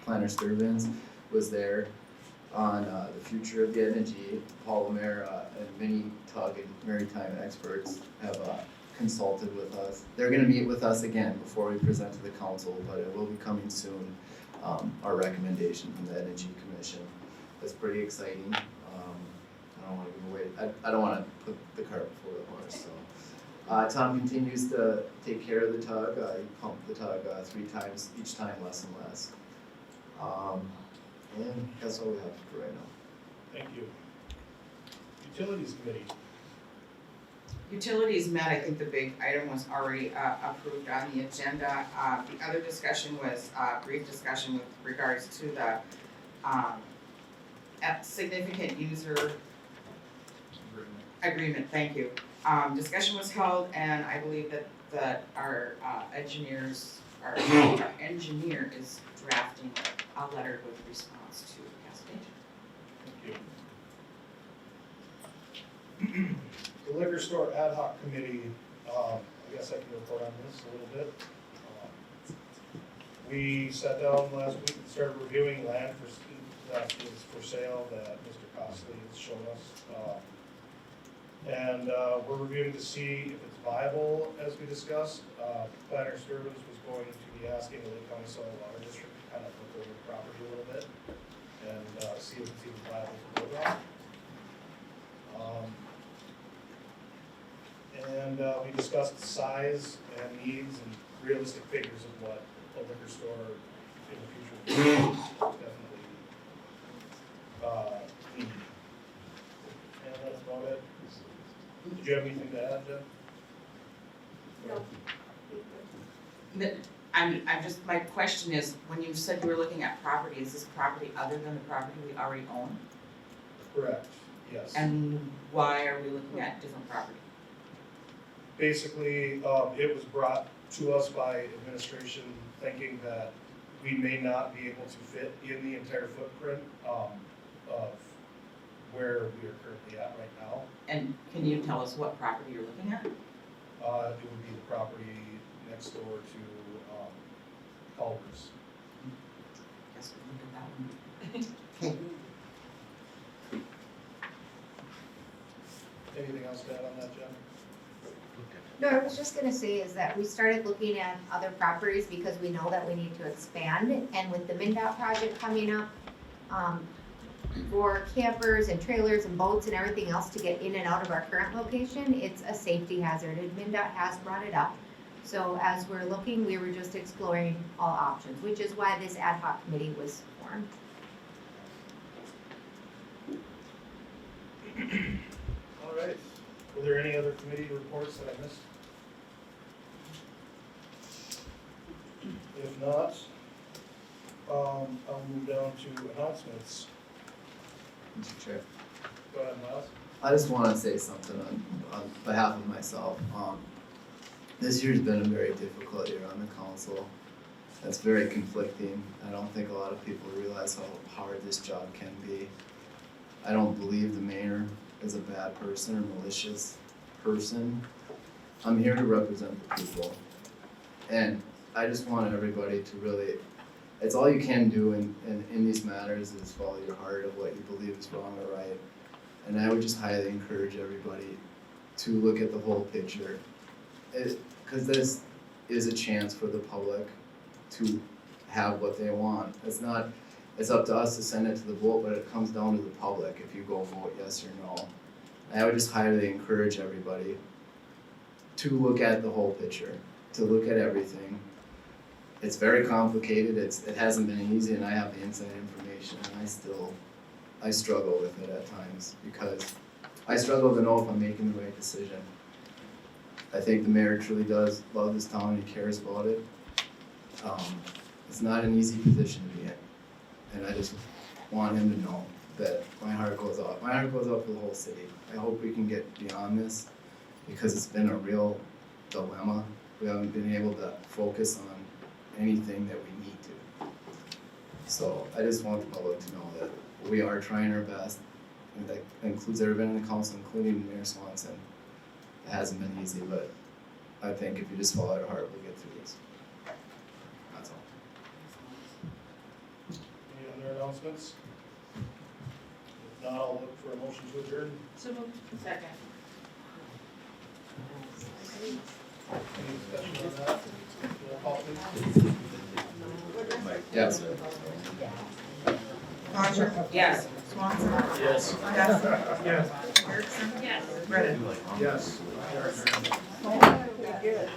Planner Sturbins was there on the future of the energy. Paul Lemare and many tug and maritime experts have consulted with us. They're gonna meet with us again before we present to the council, but it will be coming soon, our recommendation from the Energy Commission. That's pretty exciting. I don't wanna give away, I don't wanna put the cart before the horse, so. Tom continues to take care of the tug, he pumped the tug 3 times, each time less and less. And that's all we have for right now. Thank you. Utilities Committee. Utilities met, I think the big item was already approved on the agenda. The other discussion was a brief discussion with regards to the significant user agreement, thank you. Discussion was held and I believe that our engineer is drafting a letter with response to Cascade. Thank you. The Liquor Store Ad Hoc Committee, I guess I can report on this a little bit. We sat down last week and started reviewing land that is for sale that Mr. Costley has shown us. And we're reviewing to see if it's viable, as we discussed. Planner Service was going to be asking the Lake County Soil and Water District to kind of look over the property a little bit and see if it's even viable to build on. And we discussed the size and needs and realistic figures of what a liquor store in the future will definitely need. And that's about it. Did you have anything to add, Jen? I'm just, my question is, when you said you were looking at property, is this property other than the property we already own? Correct, yes. And why are we looking at different property? Basically, it was brought to us by administration thinking that we may not be able to fit in the entire footprint of where we are currently at right now. And can you tell us what property you're looking at? It would be the property next door to Culver's. Guess we look at that one. Anything else to add on that, Jen? No, I was just gonna say is that we started looking at other properties because we know that we need to expand. And with the MnDOT project coming up, for campers and trailers and boats and everything else to get in and out of our current location, it's a safety hazard, and MnDOT has brought it up. So as we're looking, we were just exploring all options, which is why this ad hoc committee was formed. All right. Were there any other committee reports that I missed? If not, I'll move down to announcements. Mr. Chair. Go ahead, Miles. I just want to say something on behalf of myself. This year's been a very difficult year on the council. It's very conflicting. I don't think a lot of people realize how hard this job can be. I don't believe the mayor is a bad person or malicious person. I'm here to represent the people. And I just want everybody to really, it's all you can do in these matters is follow your heart of what you believe is wrong or right. And I would just highly encourage everybody to look at the whole picture. Because this is a chance for the public to have what they want. It's up to us to send it to the vote, but it comes down to the public if you go vote yes or no. And I would just highly encourage everybody to look at the whole picture, to look at everything. It's very complicated, it hasn't been easy, and I have the inside information, and I struggle with it at times, because I struggle to know if I'm making the right decision. I think the mayor truly does love this town and he cares about it. It's not an easy position to be in, and I just want him to know that my heart goes out. My heart goes out for the whole city. I hope we can get beyond this, because it's been a real dilemma. We haven't been able to focus on anything that we need to. So I just want the public to know that we are trying our best, and that includes everybody in the council, including Mayor Swanson. It hasn't been easy, but I think if you just follow your heart, we'll get through this. That's all. Any other announcements? If not, I'll look for a motion to adjourn. So moved. Second. Any discussion on that? Roll call, please. Yes. Bodger. Yes. Swanson. Yes. Hess. Yes. Erickson. Yes. Reddit. Yes. Good.